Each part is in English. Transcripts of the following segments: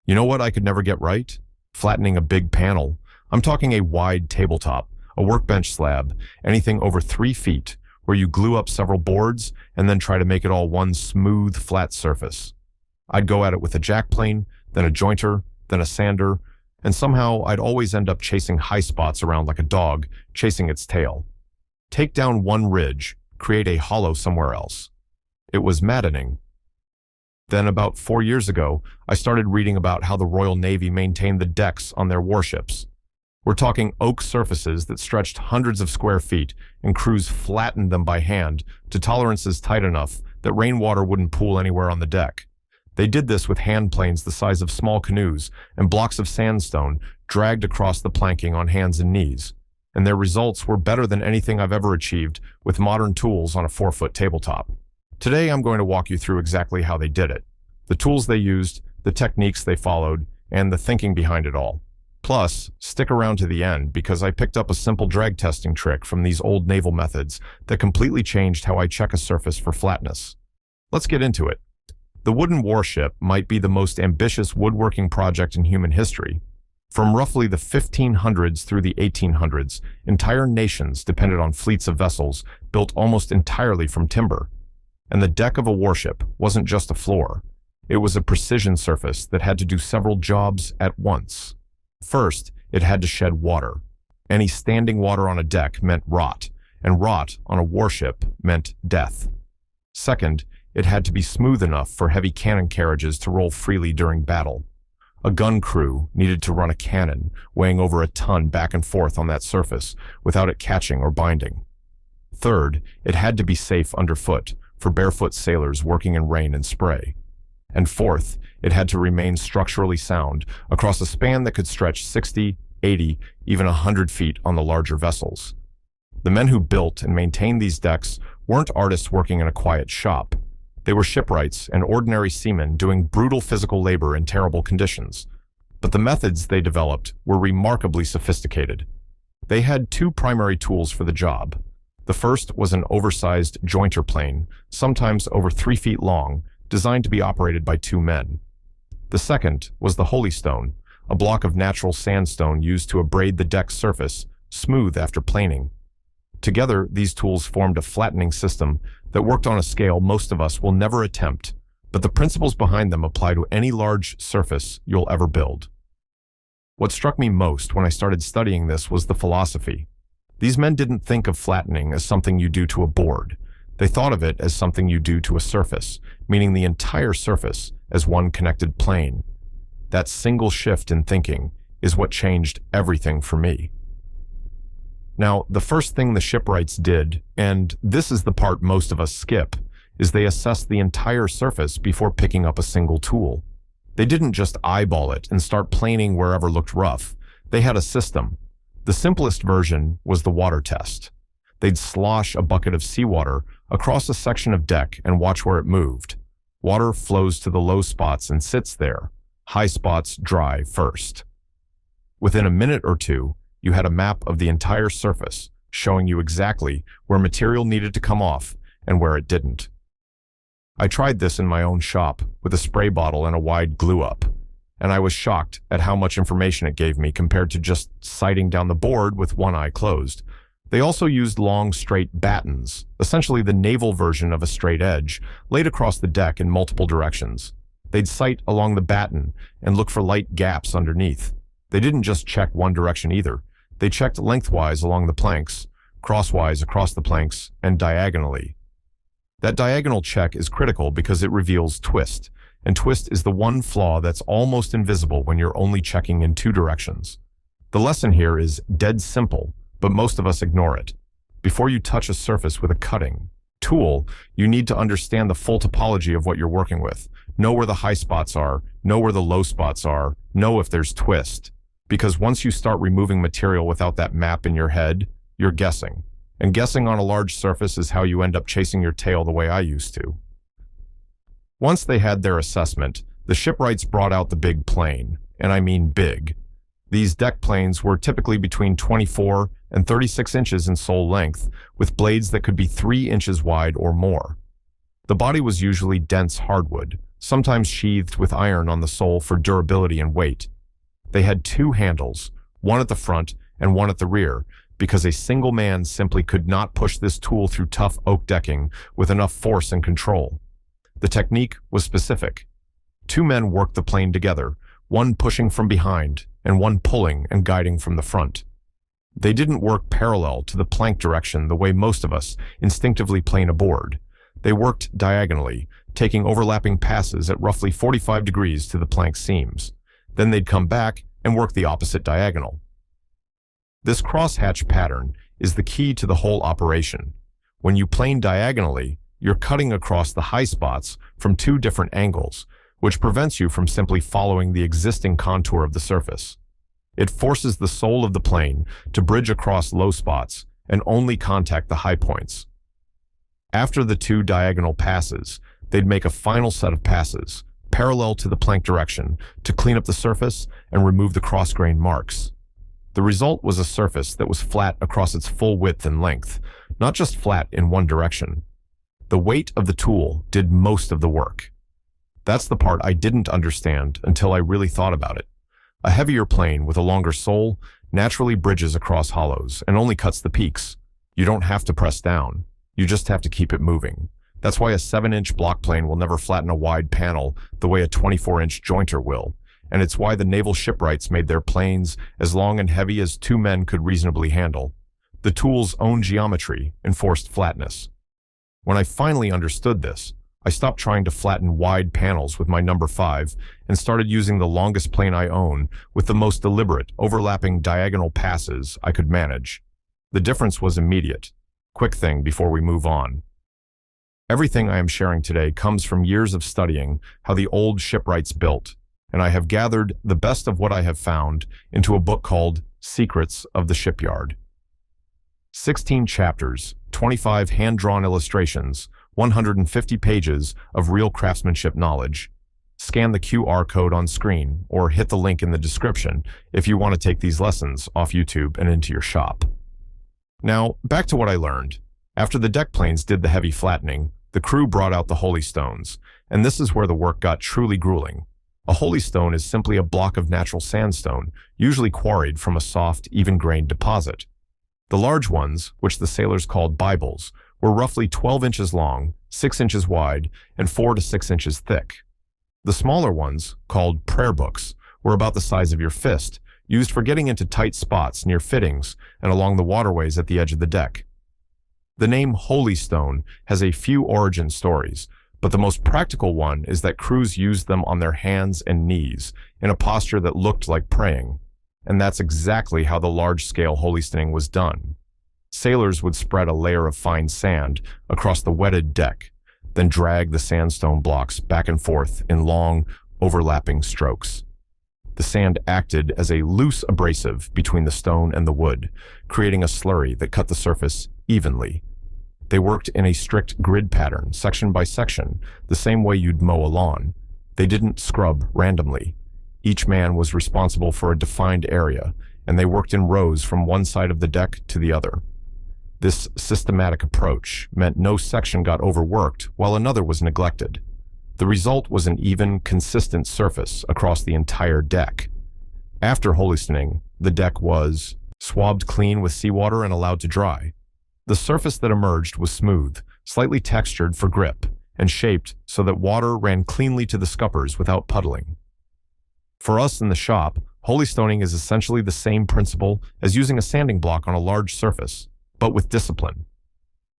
You know what I could never get right? Flattening a big panel. I'm talking a wide tabletop, a workbench slab, anything over 3 feet, where you glue up several boards and then try to make it all one smooth, flat surface. I'd go at it with a jack plane, then a jointer, then a sander, and somehow I'd always end up chasing high spots around like a dog, chasing its tail. Take down one ridge, create a hollow somewhere else. It was maddening. Then about 4 years ago, I started reading about how the Royal Navy maintained the decks on their warships. We're talking oak surfaces that stretched hundreds of square feet, and crews flattened them by hand to tolerances tight enough that rainwater wouldn't pool anywhere on the deck. They did this with hand planes the size of small canoes and blocks of sandstone dragged across the planking on hands and knees. And their results were better than anything I've ever achieved with modern tools on a 4-foot tabletop. Today, I'm going to walk you through exactly how they did it, the tools they used, the techniques they followed, and the thinking behind it all. Plus, stick around to the end because I picked up a simple drag testing trick from these old naval methods that completely changed how I check a surface for flatness. Let's get into it. The wooden warship might be the most ambitious woodworking project in human history. From roughly the 1500s through the 1800s, entire nations depended on fleets of vessels built almost entirely from timber. And the deck of a warship wasn't just a floor. It was a precision surface that had to do several jobs at once. First, it had to shed water. Any standing water on a deck meant rot, and rot on a warship meant death. Second, it had to be smooth enough for heavy cannon carriages to roll freely during battle. A gun crew needed to run a cannon weighing over a ton back and forth on that surface without it catching or binding. Third, it had to be safe underfoot for barefoot sailors working in rain and spray. And fourth, it had to remain structurally sound across a span that could stretch 60, 80, even 100 feet on the larger vessels. The men who built and maintained these decks weren't artists working in a quiet shop. They were shipwrights and ordinary seamen doing brutal physical labor in terrible conditions. But the methods they developed were remarkably sophisticated. They had 2 primary tools for the job. The first was an oversized jointer plane, sometimes over 3 feet long, designed to be operated by 2 men. The second was the holystone, a block of natural sandstone used to abrade the deck's surface, smooth after planing. Together, these tools formed a flattening system that worked on a scale most of us will never attempt, but the principles behind them apply to any large surface you'll ever build. What struck me most when I started studying this was the philosophy. These men didn't think of flattening as something you do to a board. They thought of it as something you do to a surface, meaning the entire surface as one connected plane. That single shift in thinking is what changed everything for me. Now, the first thing the shipwrights did, and this is the part most of us skip, is they assessed the entire surface before picking up a single tool. They didn't just eyeball it and start planing wherever looked rough. They had a system. The simplest version was the water test. They'd slosh a bucket of seawater across a section of deck and watch where it moved. Water flows to the low spots and sits there. High spots dry first. Within a minute or two, you had a map of the entire surface, showing you exactly where material needed to come off and where it didn't. I tried this in my own shop with a spray bottle and a wide glue-up, and I was shocked at how much information it gave me compared to just sighting down the board with one eye closed. They also used long, straight battens, essentially the naval version of a straight edge, laid across the deck in multiple directions. They'd sight along the batten and look for light gaps underneath. They didn't just check one direction either. They checked lengthwise along the planks, crosswise across the planks, and diagonally. That diagonal check is critical because it reveals twist, and twist is the one flaw that's almost invisible when you're only checking in 2 directions. The lesson here is dead simple, but most of us ignore it. Before you touch a surface with a cutting tool, you need to understand the full topology of what you're working with. Know where the high spots are, know where the low spots are, know if there's twist. Because once you start removing material without that map in your head, you're guessing. And guessing on a large surface is how you end up chasing your tail the way I used to. Once they had their assessment, the shipwrights brought out the big plane, and I mean big. These deck planes were typically between 24 and 36 inches in sole length, with blades that could be 3 inches wide or more. The body was usually dense hardwood, sometimes sheathed with iron on the sole for durability and weight. They had two handles, one at the front and one at the rear, because a single man simply could not push this tool through tough oak decking with enough force and control. The technique was specific. Two men worked the plane together, one pushing from behind and one pulling and guiding from the front. They didn't work parallel to the plank direction the way most of us instinctively plane a board. They worked diagonally, taking overlapping passes at roughly 45 degrees to the plank seams. Then they'd come back and work the opposite diagonal. This crosshatch pattern is the key to the whole operation. When you plane diagonally, you're cutting across the high spots from two different angles, which prevents you from simply following the existing contour of the surface. It forces the sole of the plane to bridge across low spots and only contact the high points. After the two diagonal passes, they'd make a final set of passes, parallel to the plank direction, to clean up the surface and remove the cross-grain marks. The result was a surface that was flat across its full width and length, not just flat in one direction. The weight of the tool did most of the work. That's the part I didn't understand until I really thought about it. A heavier plane with a longer sole naturally bridges across hollows and only cuts the peaks. You don't have to press down. You just have to keep it moving. That's why a 7-inch block plane will never flatten a wide panel the way a 24-inch jointer will. And it's why the naval shipwrights made their planes as long and heavy as two men could reasonably handle. The tool's own geometry enforced flatness. When I finally understood this, I stopped trying to flatten wide panels with my number 5 and started using the longest plane I own with the most deliberate, overlapping diagonal passes I could manage. The difference was immediate. Quick thing before we move on. Everything I am sharing today comes from years of studying how the old shipwrights built, and I have gathered the best of what I have found into a book called Secrets of the Shipyard. 16 chapters, 25 hand-drawn illustrations, 150 pages of real craftsmanship knowledge. Scan the QR code on screen or hit the link in the description if you want to take these lessons off YouTube and into your shop. Now, back to what I learned. After the deck planes did the heavy flattening, the crew brought out the holy stones, and this is where the work got truly grueling. A holy stone is simply a block of natural sandstone, usually quarried from a soft, even-grained deposit. The large ones, which the sailors called Bibles, were roughly 12 inches long, 6 inches wide, and 4 to 6 inches thick. The smaller ones, called prayer books, were about the size of your fist, used for getting into tight spots near fittings and along the waterways at the edge of the deck. The name Holy Stone has a few origin stories, but the most practical one is that crews used them on their hands and knees in a posture that looked like praying. And that's exactly how the large-scale holystoning was done. Sailors would spread a layer of fine sand across the wetted deck, then drag the sandstone blocks back and forth in long, overlapping strokes. The sand acted as a loose abrasive between the stone and the wood, creating a slurry that cut the surface evenly. They worked in a strict grid pattern, section by section, the same way you'd mow a lawn. They didn't scrub randomly. Each man was responsible for a defined area, and they worked in rows from one side of the deck to the other. This systematic approach meant no section got overworked while another was neglected. The result was an even, consistent surface across the entire deck. After holystoning, the deck was swabbed clean with seawater and allowed to dry. The surface that emerged was smooth, slightly textured for grip, and shaped so that water ran cleanly to the scuppers without puddling. For us in the shop, holystoning is essentially the same principle as using a sanding block on a large surface, but with discipline.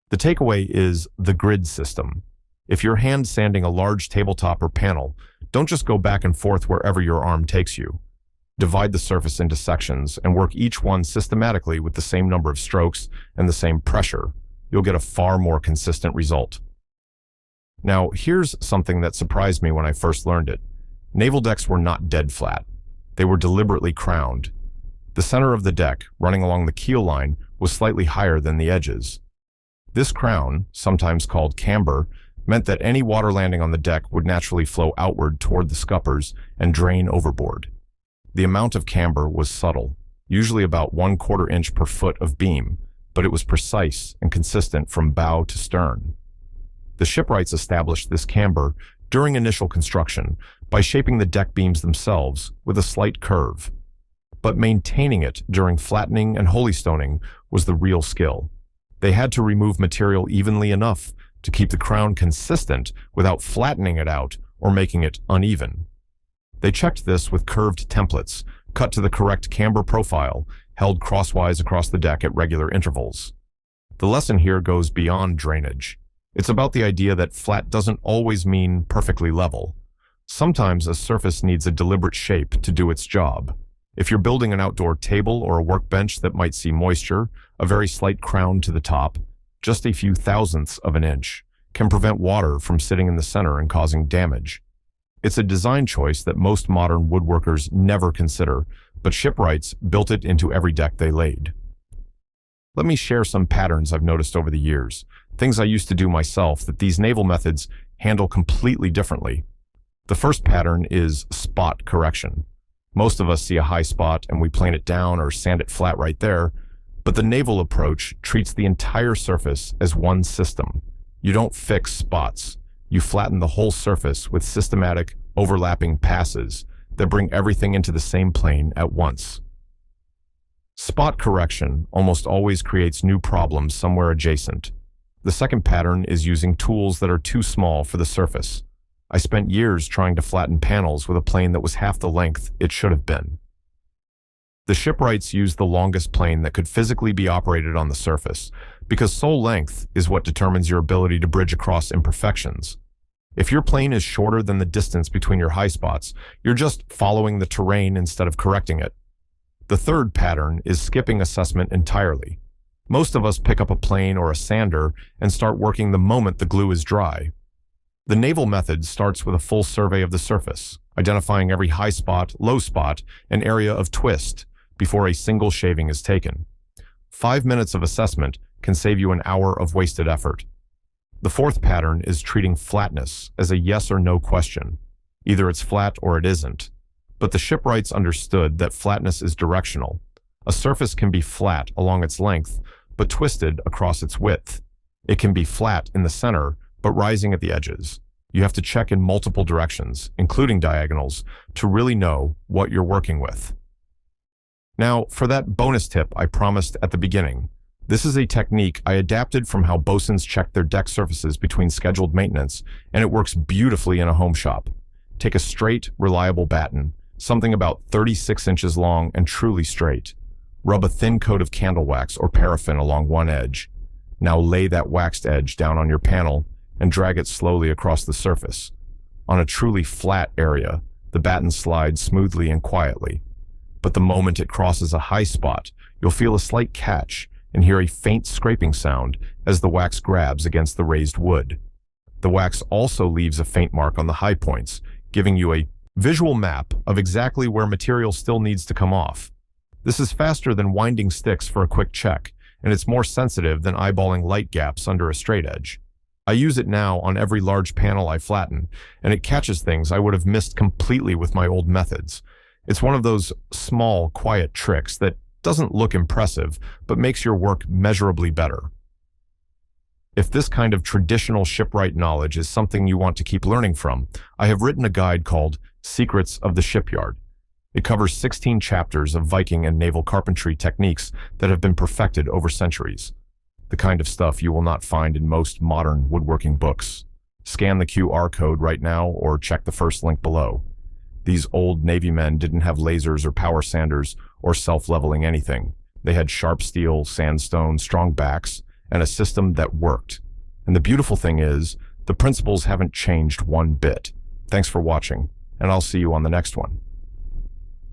The takeaway is the grid system. If you're hand sanding a large tabletop or panel, don't just go back and forth wherever your arm takes you. Divide the surface into sections and work each one systematically with the same number of strokes and the same pressure. You'll get a far more consistent result. Now, here's something that surprised me when I first learned it. Naval decks were not dead flat. They were deliberately crowned. The center of the deck, running along the keel line, was slightly higher than the edges. This crown, sometimes called camber, meant that any water landing on the deck would naturally flow outward toward the scuppers and drain overboard. The amount of camber was subtle, usually about 1/4 inch per foot of beam, but it was precise and consistent from bow to stern. The shipwrights established this camber during initial construction by shaping the deck beams themselves with a slight curve. But maintaining it during flattening and holystoning was the real skill. They had to remove material evenly enough to keep the crown consistent without flattening it out or making it uneven. They checked this with curved templates, cut to the correct camber profile, held crosswise across the deck at regular intervals. The lesson here goes beyond drainage. It's about the idea that flat doesn't always mean perfectly level. Sometimes a surface needs a deliberate shape to do its job. If you're building an outdoor table or a workbench that might see moisture, a very slight crown to the top, just a few thousandths of an inch, can prevent water from sitting in the center and causing damage. It's a design choice that most modern woodworkers never consider, but shipwrights built it into every deck they laid. Let me share some patterns I've noticed over the years, things I used to do myself that these naval methods handle completely differently. The first pattern is spot correction. Most of us see a high spot and we plane it down or sand it flat right there, but the naval approach treats the entire surface as one system. You don't fix spots. You flatten the whole surface with systematic, overlapping passes that bring everything into the same plane at once. Spot correction almost always creates new problems somewhere adjacent. The second pattern is using tools that are too small for the surface. I spent years trying to flatten panels with a plane that was half the length it should have been. The shipwrights used the longest plane that could physically be operated on the surface, because sole length is what determines your ability to bridge across imperfections. If your plane is shorter than the distance between your high spots, you're just following the terrain instead of correcting it. The third pattern is skipping assessment entirely. Most of us pick up a plane or a sander and start working the moment the glue is dry. The naval method starts with a full survey of the surface, identifying every high spot, low spot, and area of twist before a single shaving is taken. 5 minutes of assessment can save you an hour of wasted effort. The fourth pattern is treating flatness as a yes or no question. Either it's flat or it isn't. But the shipwrights understood that flatness is directional. A surface can be flat along its length, but twisted across its width. It can be flat in the center, but rising at the edges. You have to check in multiple directions, including diagonals, to really know what you're working with. Now, for that bonus tip I promised at the beginning, this is a technique I adapted from how bosuns check their deck surfaces between scheduled maintenance, and it works beautifully in a home shop. Take a straight, reliable batten, something about 36 inches long and truly straight. Rub a thin coat of candle wax or paraffin along one edge. Now lay that waxed edge down on your panel and drag it slowly across the surface. On a truly flat area, the batten slides smoothly and quietly. But the moment it crosses a high spot, you'll feel a slight catch and hear a faint scraping sound as the wax grabs against the raised wood. The wax also leaves a faint mark on the high points, giving you a visual map of exactly where material still needs to come off. This is faster than winding sticks for a quick check, and it's more sensitive than eyeballing light gaps under a straight edge. I use it now on every large panel I flatten, and it catches things I would have missed completely with my old methods. It's one of those small, quiet tricks that doesn't look impressive, but makes your work measurably better. If this kind of traditional shipwright knowledge is something you want to keep learning from, I have written a guide called Secrets of the Shipyard. It covers 16 chapters of Viking and naval carpentry techniques that have been perfected over centuries. The kind of stuff you will not find in most modern woodworking books. Scan the QR code right now or check the first link below. These old Navy men didn't have lasers or power sanders or self-leveling anything. They had sharp steel, sandstone, strong backs, and a system that worked. And the beautiful thing is, the principles haven't changed one bit. Thanks for watching, and I'll see you on the next one.